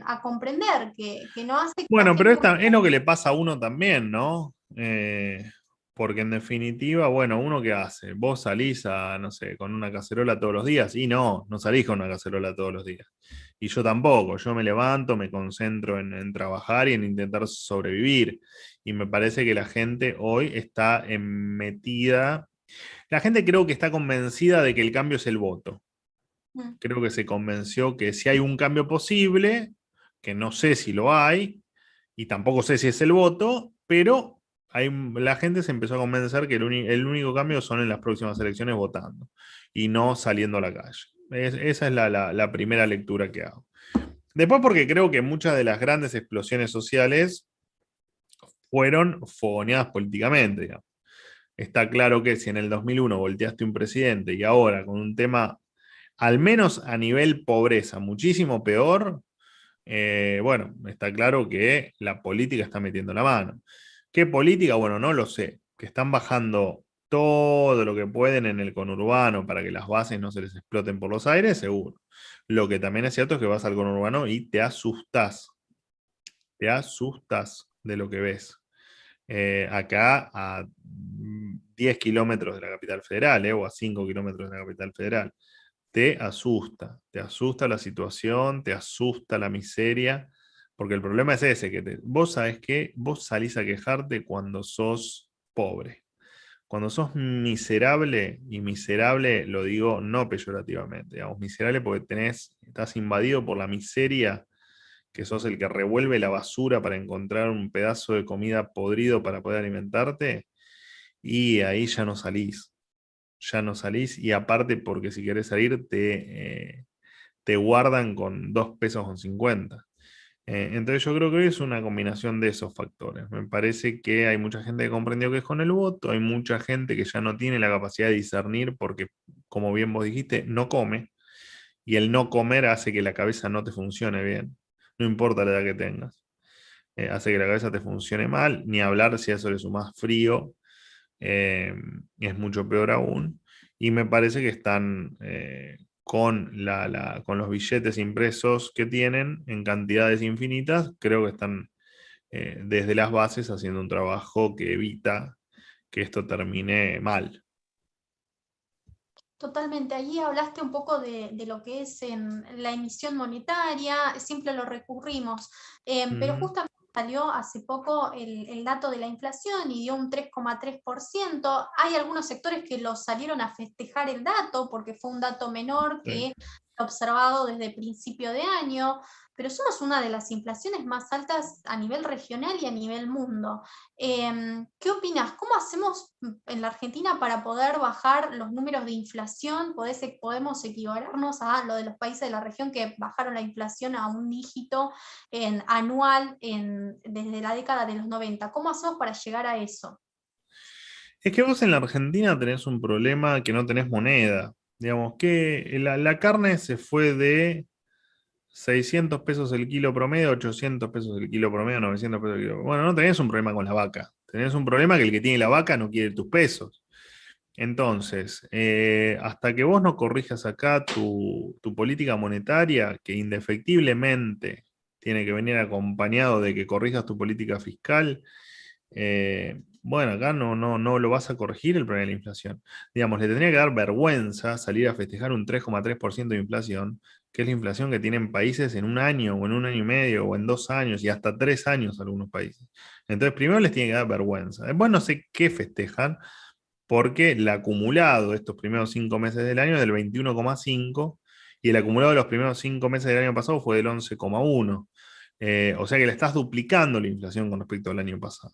a comprender, que no hace que la Bueno, pero gente... es lo que le pasa a uno también, ¿no? Porque en definitiva, bueno, ¿uno qué hace? Vos salís a, no sé, con una cacerola todos los días, y no salís con una cacerola todos los días. Y yo tampoco, yo me levanto, me concentro en trabajar y en intentar sobrevivir. Y me parece que la gente hoy está metida, la gente creo que está convencida de que el cambio es el voto. Mm. Creo que se convenció que si hay un cambio posible, que no sé si lo hay, y tampoco sé si es el voto, pero la gente se empezó a convencer que el único cambio son en las próximas elecciones votando y no saliendo a la calle. Esa es la primera lectura que hago. Después porque creo que muchas de las grandes explosiones sociales fueron fogoneadas políticamente, digamos. Está claro que si en el 2001 volteaste un presidente y ahora con un tema, al menos a nivel pobreza, muchísimo peor, bueno, está claro que la política está metiendo la mano. ¿Qué política? Bueno, no lo sé. Que están bajando todo lo que pueden en el conurbano para que las bases no se les exploten por los aires, seguro. Lo que también es cierto es que vas al conurbano y te asustas de lo que ves. Acá a 10 kilómetros de la capital federal, o a 5 kilómetros de la capital federal. Te asusta la situación, te asusta la miseria, porque el problema es ese, que vos sabés que vos salís a quejarte cuando sos pobre. Cuando sos miserable, y miserable lo digo no peyorativamente, digamos, miserable porque estás invadido por la miseria, que sos el que revuelve la basura para encontrar un pedazo de comida podrido para poder alimentarte, y ahí ya no salís, y aparte porque si querés salir te guardan con 2 pesos con 50. Entonces yo creo que hoy es una combinación de esos factores. Me parece que hay mucha gente que comprendió que es con el voto, hay mucha gente que ya no tiene la capacidad de discernir porque, como bien vos dijiste, no come, y el no comer hace que la cabeza no te funcione bien, no importa la edad que tengas. Hace que la cabeza te funcione mal, ni hablar si a eso le sumás frío, eh, es mucho peor aún. Y me parece que están con los billetes impresos que tienen en cantidades infinitas, creo que están desde las bases haciendo un trabajo que evita que esto termine mal. Totalmente, allí hablaste un poco de lo que es en la emisión monetaria, siempre lo recurrimos, pero Ujú. justamente salió hace poco el dato de la inflación y dio un 3,3%. Hay algunos sectores que lo salieron a festejar el dato porque fue un dato menor Sí. que observado desde principio de año, pero somos una de las inflaciones más altas a nivel regional y a nivel mundo. ¿Qué opinas? ¿Cómo hacemos en la Argentina para poder bajar los números de inflación? ¿Podemos equipararnos a lo de los países de la región que bajaron la inflación a un dígito anual desde la década de los 90? ¿Cómo hacemos para llegar a eso? Es que vos en la Argentina tenés un problema que no tenés moneda. Digamos que la carne se fue de 600 pesos el kilo promedio, 800 pesos el kilo promedio, 900 pesos el kilo. Bueno, no tenés un problema con la vaca. Tenés un problema que el que tiene la vaca no quiere tus pesos. Entonces, hasta que vos no corrijas acá tu política monetaria, que indefectiblemente tiene que venir acompañado de que corrijas tu política fiscal, bueno, acá no lo vas a corregir el problema de la inflación. Digamos, le tendría que dar vergüenza salir a festejar un 3,3% de inflación, que es la inflación que tienen países en un año, o en un año y medio, o en 2 años, y hasta 3 años algunos países. Entonces, primero les tiene que dar vergüenza. Después no sé qué festejan, porque el acumulado de estos primeros 5 meses del año es del 21,5, y el acumulado de los primeros 5 meses del año pasado fue del 11,1. O sea que le estás duplicando la inflación con respecto al año pasado.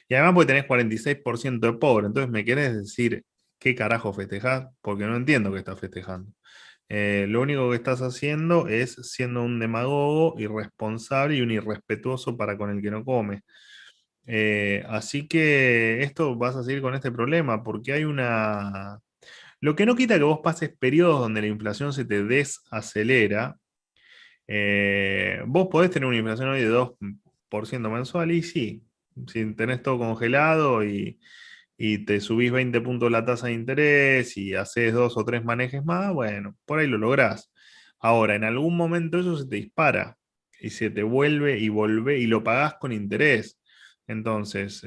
Y además porque tenés 46% de pobre. Entonces, ¿me querés decir qué carajo festejás? Porque no entiendo qué estás festejando. Lo único que estás haciendo es siendo un demagogo irresponsable y un irrespetuoso para con el que no come. Así que esto vas a seguir con este problema porque hay una... Lo que no quita que vos pases periodos donde la inflación se te desacelera. Vos podés tener una inflación hoy de 2% mensual, y sí, si tenés todo congelado y te subís 20 puntos la tasa de interés y haces 2 o 3 manejes más, bueno, por ahí lo lográs. Ahora, en algún momento eso se te dispara y se te vuelve y lo pagás con interés. Entonces,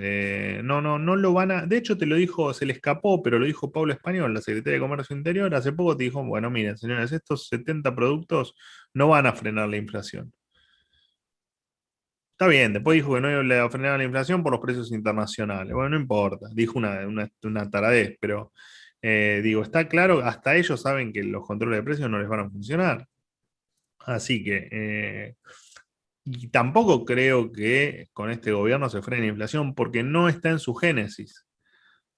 no lo van a. De hecho, te lo dijo, se le escapó, pero lo dijo Paula Español, la secretaria de Comercio Interior. Hace poco te dijo: bueno, miren, señores, estos 70 productos no van a frenar la inflación. Está bien, después dijo que no iba a frenar la inflación por los precios internacionales. Bueno, no importa, dijo una taradez, pero digo, está claro, hasta ellos saben que los controles de precios no les van a funcionar. Así que, y tampoco creo que con este gobierno se frene la inflación, porque no está en su génesis.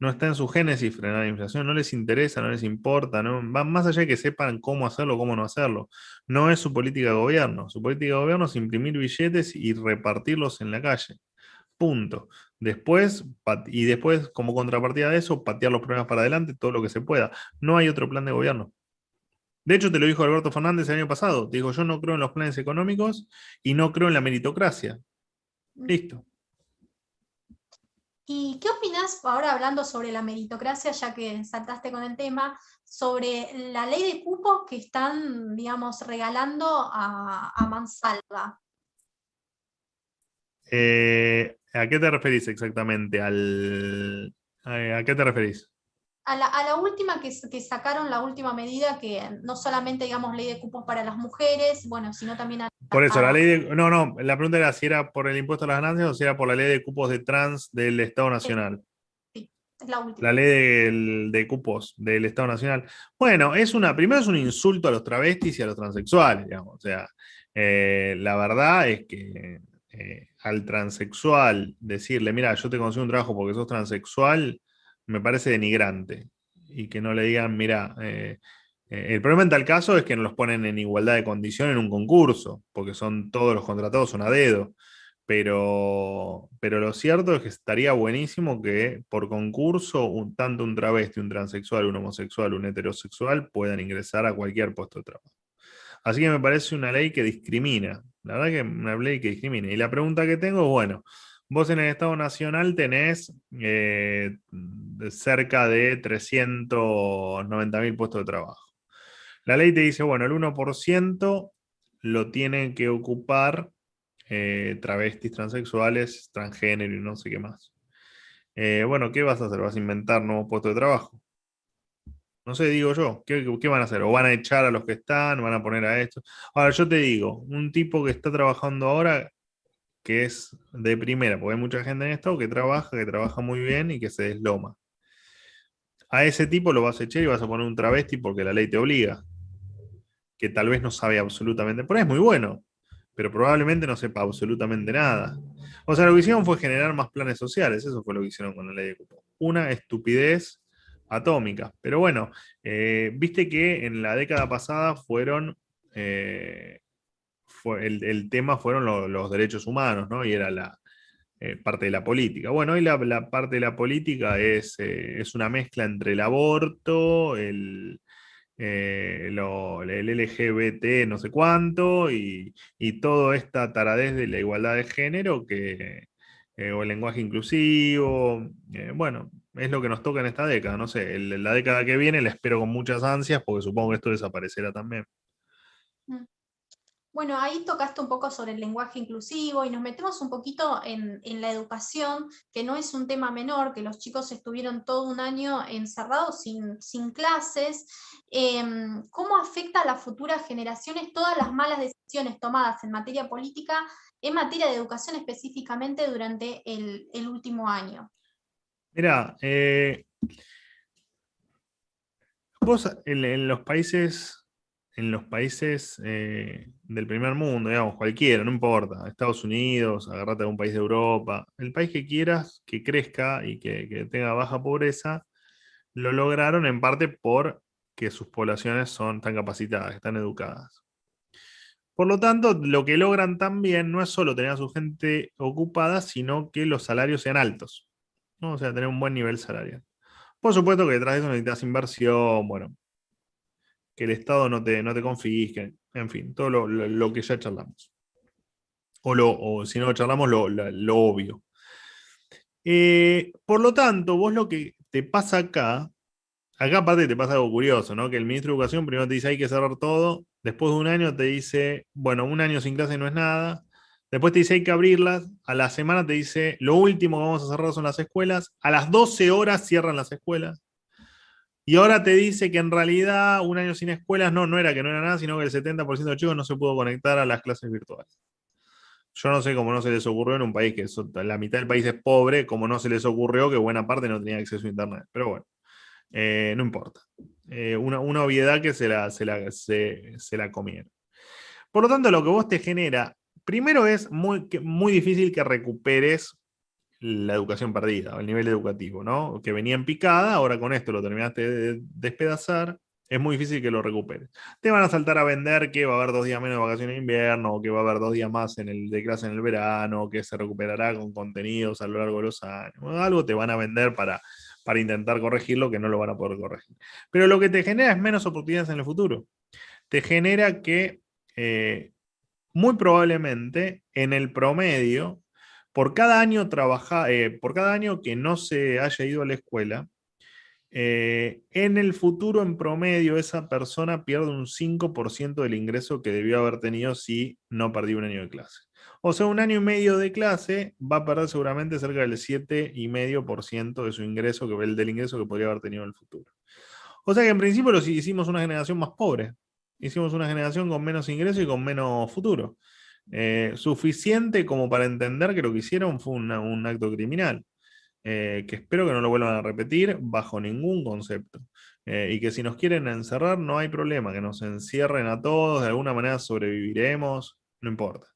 No está en su génesis frenar la inflación, no les interesa, no les importa, no, va más allá de que sepan cómo hacerlo, cómo no hacerlo. No es su política de gobierno. Su política de gobierno es imprimir billetes y repartirlos en la calle. Punto. Después, y después, como contrapartida de eso, patear los problemas para adelante, todo lo que se pueda. No hay otro plan de gobierno. De hecho, te lo dijo Alberto Fernández el año pasado. Te dijo: yo no creo en los planes económicos y no creo en la meritocracia. Listo. ¿Y qué opinás, ahora hablando sobre la meritocracia, ya que saltaste con el tema, sobre la ley de cupos que están, digamos, regalando a mansalva? ¿A qué te referís exactamente? ¿A qué te referís? A la última que sacaron, la última medida, que no solamente, digamos, ley de cupos para las mujeres, bueno, sino también Por eso, la a- ley de. No, no, la pregunta era si era por el impuesto a las ganancias o si era por la ley de cupos de trans del Estado Nacional. sí, es la La última. ley de cupos del Estado Nacional. Bueno, primero es un insulto a los travestis y a los transexuales, digamos. O sea, la verdad es que al transexual decirle: mira, yo te consigo un trabajo porque sos transexual, me parece denigrante. Y que no le digan: mira, el problema en tal caso es que no los ponen en igualdad de condición en un concurso, porque todos los contratados son a dedo. Pero lo cierto es que estaría buenísimo que por concurso tanto un travesti, un transexual, un homosexual, un heterosexual puedan ingresar a cualquier puesto de trabajo. Así que me parece una ley que discrimina. La verdad que una ley que discrimina. Y la pregunta que tengo es, bueno, vos en el Estado Nacional tenés cerca de 390.000 puestos de trabajo. La ley te dice: bueno, el 1% lo tienen que ocupar travestis, transexuales, transgénero y no sé qué más. Bueno, ¿qué vas a hacer? ¿Vas a inventar nuevos puestos de trabajo? No sé, digo yo, ¿qué van a hacer? ¿O van a echar a los que están? ¿Van a poner a estos? Ahora, yo te digo, un tipo que está trabajando ahora, que es de primera, porque hay mucha gente en esto que trabaja muy bien y que se desloma. A ese tipo lo vas a echar y vas a poner un travesti porque la ley te obliga, que tal vez no sabe absolutamente, pero es muy bueno, pero probablemente no sepa absolutamente nada. O sea, lo que hicieron fue generar más planes sociales, eso fue lo que hicieron con la ley de cupo. Una estupidez atómica. Pero bueno, viste que en la década pasada eh, el tema fueron los derechos humanos, ¿no? Y era la parte de la política. Bueno, hoy la parte de la política es una mezcla entre el aborto, el LGBT no sé cuánto y toda esta taradez de la igualdad de género o el lenguaje inclusivo, bueno, es lo que nos toca en esta década, no sé, la década que viene la espero con muchas ansias porque supongo que esto desaparecerá también. Mm. Bueno, ahí tocaste un poco sobre el lenguaje inclusivo y nos metemos un poquito en la educación, que no es un tema menor, que los chicos estuvieron todo un año encerrados sin clases. ¿Cómo afecta a las futuras generaciones todas las malas decisiones tomadas en materia política, en materia de educación específicamente durante el último año? Mira, vos en los países del primer mundo, digamos, cualquiera, no importa, Estados Unidos, agarrate a un país de Europa, el país que quieras, que crezca y que tenga baja pobreza, lo lograron en parte por que sus poblaciones tan capacitadas, están educadas. Por lo tanto, lo que logran también no es solo tener a su gente ocupada, sino que los salarios sean altos, ¿no? O sea, tener un buen nivel salarial. Por supuesto que detrás de eso necesitas inversión, bueno, que el Estado no te confisque, en fin, todo lo que ya charlamos. O si no lo charlamos, lo obvio. Por lo tanto, vos lo que te pasa acá aparte te pasa algo curioso, ¿no? Que el ministro de Educación primero te dice: hay que cerrar todo, después de un año te dice: bueno, un año sin clase no es nada, Después te dice hay que abrirlas, a la semana te dice lo último que vamos a cerrar son las escuelas, a las 12 horas cierran las escuelas, y ahora te dice que en realidad un año sin escuelas no era que no era nada, sino que el 70% de los chicos no se pudo conectar a las clases virtuales. Yo no sé cómo no se les ocurrió en un país que la mitad del país es pobre, cómo no se les ocurrió que buena parte no tenía acceso a internet. Pero bueno, no importa. Una obviedad que se la comieron. Por lo tanto, lo que vos te genera, primero es muy difícil que recuperes la educación perdida, el nivel educativo, ¿no? Que venía en picada, ahora con esto lo terminaste de despedazar, es muy difícil que lo recuperes. Te van a saltar a vender que va a haber 2 días menos de vacaciones de invierno, o que va a haber 2 días más de clase en el verano, que se recuperará con contenidos a lo largo de los años. Algo te van a vender para intentar corregirlo, que no lo van a poder corregir. Pero lo que te genera es menos oportunidades en el futuro. Te genera que muy probablemente en el promedio, por cada año que no se haya ido a la escuela, en el futuro, en promedio, esa persona pierde un 5% del ingreso que debió haber tenido si no perdió un año de clase. O sea, un año y medio de clase va a perder seguramente cerca del 7,5% de su ingreso, del ingreso que podría haber tenido en el futuro. O sea que en principio hicimos una generación más pobre. Hicimos una generación con menos ingreso y con menos futuro. Suficiente como para entender que lo que hicieron fue un acto criminal. Que espero que no lo vuelvan a repetir bajo ningún concepto. Y que si nos quieren encerrar, no hay problema, que nos encierren a todos, de alguna manera sobreviviremos, no importa.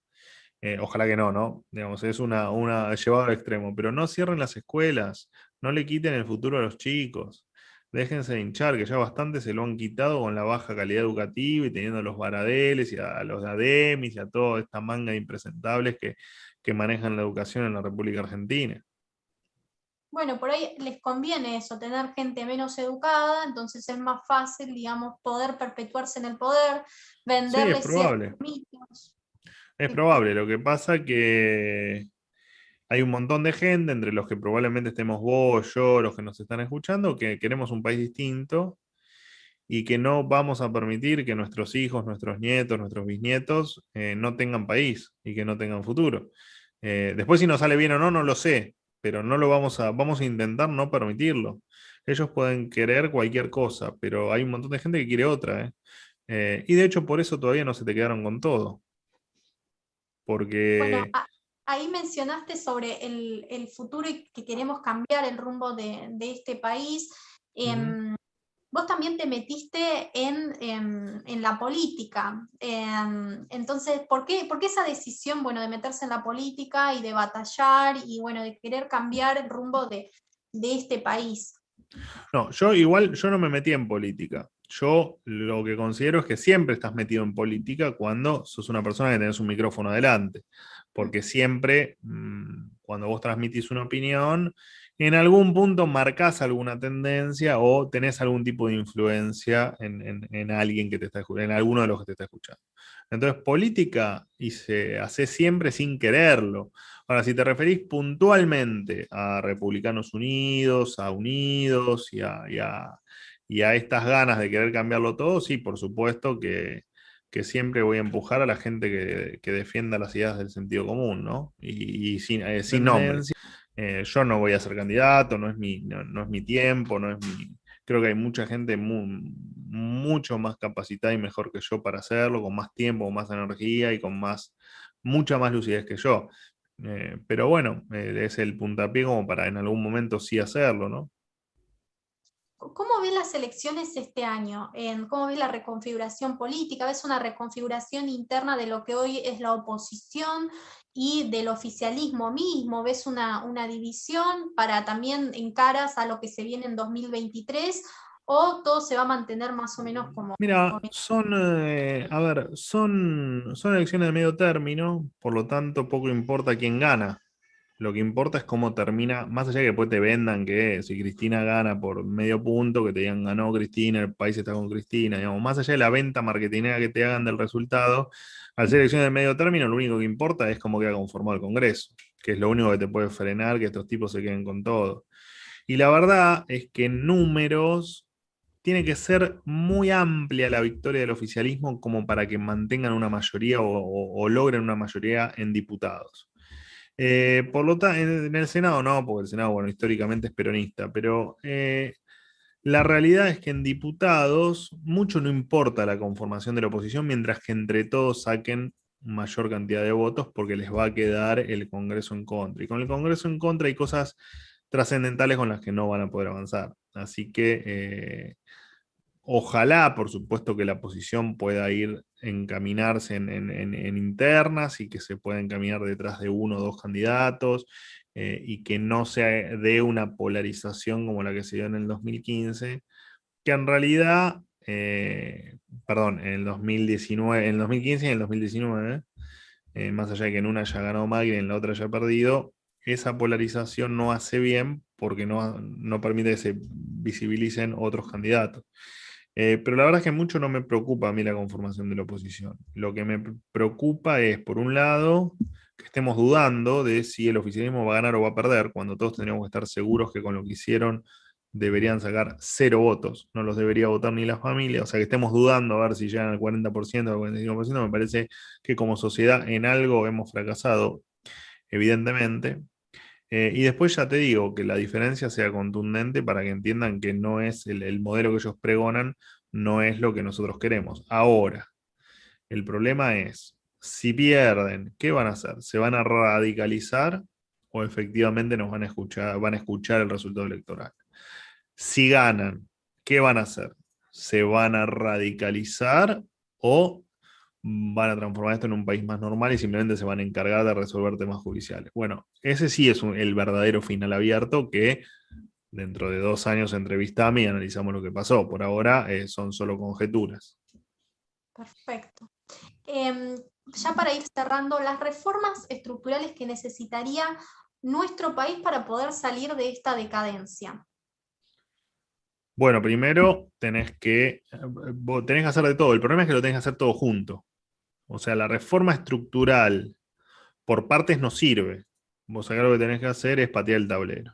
Ojalá que no, ¿no? Digamos, es una llevado al extremo, pero no cierren las escuelas, no le quiten el futuro a los chicos, déjense de hinchar, que ya bastante se lo han quitado con la baja calidad educativa y teniendo a los Baradeles y a los Ademis y a toda esta manga de impresentables que manejan la educación en la República Argentina. Bueno, por ahí les conviene eso, tener gente menos educada, entonces es más fácil, digamos, poder perpetuarse en el poder, Sí, es venderles ciertos probable. mitos. Es probable. Lo que pasa que hay un montón de gente, entre los que probablemente estemos vos, yo, los que nos están escuchando, que queremos un país distinto y que no vamos a permitir que nuestros hijos, nuestros nietos, nuestros bisnietos no tengan país y que no tengan futuro. Después si nos sale bien o no, no lo sé, pero no lo vamos a intentar no permitirlo. Ellos pueden querer cualquier cosa, pero hay un montón de gente que quiere otra, ¿eh? Y de hecho por eso todavía no se te quedaron con todo. Bueno, Porque... ahí mencionaste sobre el futuro y que queremos cambiar el rumbo de este país. Ujú. Vos también te metiste en la política. Entonces, por qué esa decisión, bueno, de meterse en la política y de batallar y, bueno, de querer cambiar el rumbo de este país? No, yo no me metí en política. Yo lo que considero es que siempre estás metido en política cuando sos una persona que tenés un micrófono adelante. Porque siempre, cuando vos transmitís una opinión, en algún punto marcás alguna tendencia o tenés algún tipo de influencia en alguien que te está escuchando, en alguno de los que te está escuchando. Entonces, política y se hace siempre sin quererlo. Ahora, si te referís puntualmente a Republicanos Unidos, a Unidos y a estas ganas de querer cambiarlo todo, sí, por supuesto que siempre voy a empujar a la gente que defienda las ideas del sentido común, ¿no? Y sin nombre. Yo no voy a ser candidato, no es mi tiempo, no es mi... Creo que hay mucha gente mucho más capacitada y mejor que yo para hacerlo, con más tiempo, con más energía y con mucha más lucidez que yo. Pero bueno, es el puntapié como para en algún momento sí hacerlo, ¿no? ¿Cómo ves las elecciones este año? ¿Cómo ves la reconfiguración política? ¿Ves una reconfiguración interna de lo que hoy es la oposición y del oficialismo mismo? ¿Ves una división para también en caras a lo que se viene en 2023? ¿O todo se va a mantener más o menos como... Mira, a ver, son elecciones de medio término, por lo tanto poco importa quién gana. Lo que importa es cómo termina, más allá de que después te vendan que si Cristina gana por medio punto, que te digan ganó Cristina, el país está con Cristina, digamos, más allá de la venta marketinera que te hagan del resultado, al ser elecciones de medio término, lo único que importa es cómo queda conformado el Congreso, que es lo único que te puede frenar que estos tipos se queden con todo. Y la verdad es que en números tiene que ser muy amplia la victoria del oficialismo como para que mantengan una mayoría o logren una mayoría en diputados. Por lo tanto, en el Senado no, porque el Senado, bueno, históricamente es peronista, pero la realidad es que en diputados mucho no importa la conformación de la oposición mientras que entre todos saquen mayor cantidad de votos porque les va a quedar el Congreso en contra. Y con el Congreso en contra hay cosas trascendentales con las que no van a poder avanzar. Así que ojalá, por supuesto, que la oposición pueda ir encaminarse en internas y que se pueda encaminar detrás de uno o dos candidatos y que no se dé una polarización como la que se dio en el 2015, que en realidad, perdón, en el 2019, en el 2015 y en el 2019, más allá de que en una haya ganado Macri y en la otra haya perdido, esa polarización no hace bien porque no permite que se visibilicen otros candidatos. Pero la verdad es que mucho no me preocupa a mí la conformación de la oposición. Lo que me preocupa es, por un lado, que estemos dudando de si el oficialismo va a ganar o va a perder, cuando todos tendríamos que estar seguros que con lo que hicieron deberían sacar 0 votos, no los debería votar ni la familia, o sea que estemos dudando a ver si llegan al 40% o al 45%, me parece que como sociedad en algo hemos fracasado, evidentemente. Y después ya te digo, que la diferencia sea contundente para que entiendan que no es el modelo que ellos pregonan, no es lo que nosotros queremos. Ahora, el problema es, si pierden, ¿qué van a hacer? ¿Se van a radicalizar o efectivamente nos van a escuchar el resultado electoral? Si ganan, ¿qué van a hacer? ¿Se van a radicalizar o van a transformar esto en un país más normal y simplemente se van a encargar de resolver temas judiciales? Bueno, ese sí es el verdadero final abierto que dentro de 2 años entrevistamos y analizamos lo que pasó. Por ahora son solo conjeturas. Perfecto. Ya para ir cerrando, las reformas estructurales que necesitaría nuestro país para poder salir de esta decadencia. Bueno, primero tenés que hacer de todo. El problema es que lo tenés que hacer todo junto. O sea, la reforma estructural por partes no sirve. Vos acá lo que tenés que hacer es patear el tablero.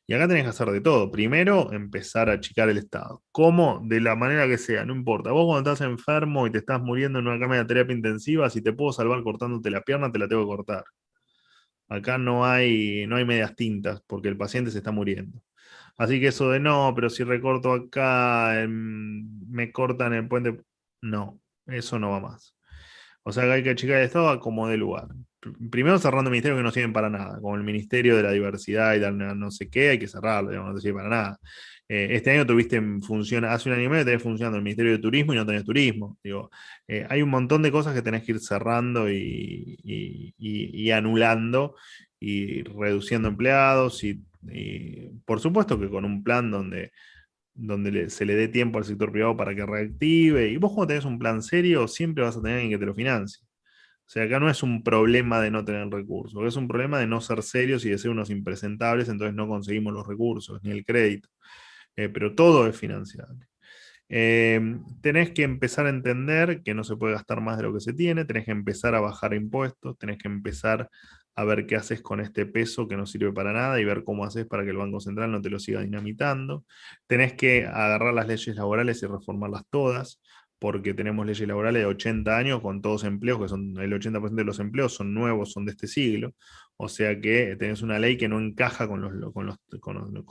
Y acá tenés que hacer de todo. Primero, empezar a achicar el Estado. ¿Cómo? De la manera que sea, no importa. Vos cuando estás enfermo y te estás muriendo en una cama de terapia intensiva, si te puedo salvar cortándote la pierna, te la tengo que cortar. Acá no hay medias tintas porque el paciente se está muriendo. Así que eso de no, pero si recorto acá, me cortan el puente. No, eso no va más. O sea que hay que achicar el Estado a como de lugar. Primero cerrando ministerios que no sirven para nada, como el Ministerio de la Diversidad y tal, no sé qué, hay que cerrarlo, digamos, no sirve para nada. Este año tuviste en función, hace un año y medio tenés funcionando el Ministerio de Turismo y no tenés turismo. Digo, hay un montón de cosas que tenés que ir cerrando y anulando y reduciendo empleados y por supuesto que con un plan donde se le dé tiempo al sector privado para que reactive. Y vos cuando tenés un plan serio, siempre vas a tener alguien que te lo financie. O sea, acá no es un problema de no tener recursos, es un problema de no ser serios y de ser unos impresentables, entonces no conseguimos los recursos ni el crédito. Pero todo es financiable. Tenés que empezar a entender que no se puede gastar más de lo que se tiene, tenés que empezar a bajar impuestos, tenés que empezar a ver qué haces con este peso que no sirve para nada y ver cómo haces para que el Banco Central no te lo siga dinamitando. Tenés que agarrar las leyes laborales y reformarlas todas, porque tenemos leyes laborales de 80 años con todos empleos, que son el 80% de los empleos son nuevos, son de este siglo. O sea que tenés una ley que no encaja con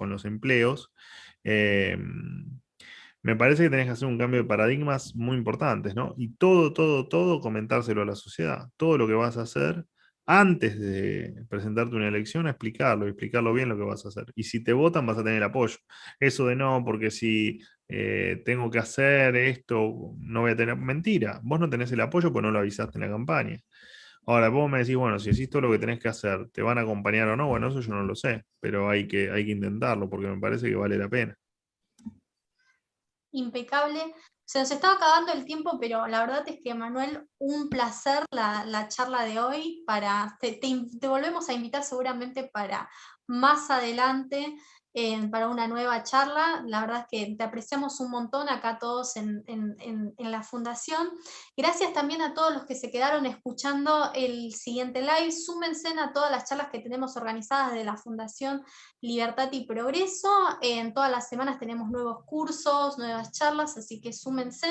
los empleos. Eh, Me parece que tenés que hacer un cambio de paradigmas muy importantes, ¿no? Y todo comentárselo a la sociedad. Todo lo que vas a hacer antes de presentarte una elección, explicarlo bien lo que vas a hacer. Y si te votan, vas a tener apoyo. Eso de no, porque si tengo que hacer esto, no voy a tener. Mentira, vos no tenés el apoyo porque no lo avisaste en la campaña. Ahora, vos me decís, bueno, si decís todo lo que tenés que hacer, ¿te van a acompañar o no? Bueno, eso yo no lo sé, pero hay que intentarlo porque me parece que vale la pena. Impecable. Se nos estaba acabando el tiempo, pero la verdad es que, Manuel, un placer la charla de hoy. Te volvemos a invitar seguramente para más adelante para una nueva charla. La verdad es que te apreciamos un montón acá todos en la Fundación. Gracias también a todos los que se quedaron escuchando el siguiente live. Súmense a todas las charlas que tenemos organizadas de la Fundación Libertad y Progreso. En todas las semanas tenemos nuevos cursos, nuevas charlas, así que súmense.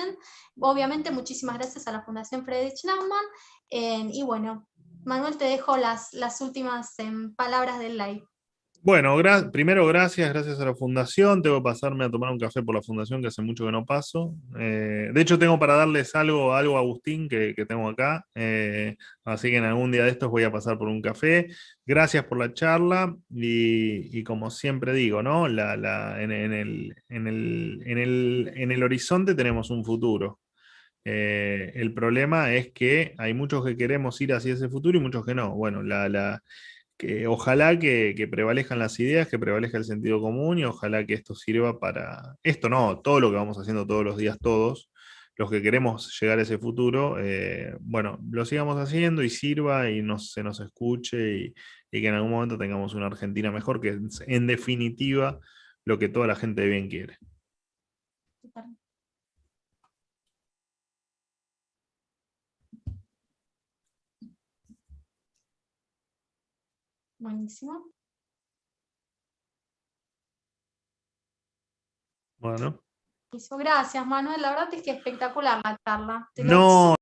Obviamente, muchísimas gracias a la Fundación Friedrich Naumann. Y bueno, Manuel, te dejo las últimas palabras del live. Bueno, primero gracias a la fundación. Tengo que pasarme a tomar un café por la fundación, que hace mucho que no paso. De hecho, tengo para darles algo a Agustín, que tengo acá. Así que en algún día de estos voy a pasar por un café. Gracias por la charla y como siempre digo, ¿no? En el horizonte tenemos un futuro. El problema es que hay muchos que queremos ir hacia ese futuro y muchos que no. Bueno, que ojalá que prevalezcan las ideas, que prevalezca el sentido común y ojalá que esto sirva para, esto no, todo lo que vamos haciendo todos los días, todos, los que queremos llegar a ese futuro, bueno, lo sigamos haciendo y sirva y se nos escuche y que en algún momento tengamos una Argentina mejor, que es en definitiva lo que toda la gente de bien quiere. Buenísimo. Bueno. Gracias, Manuel. La verdad es que espectacular la charla. No.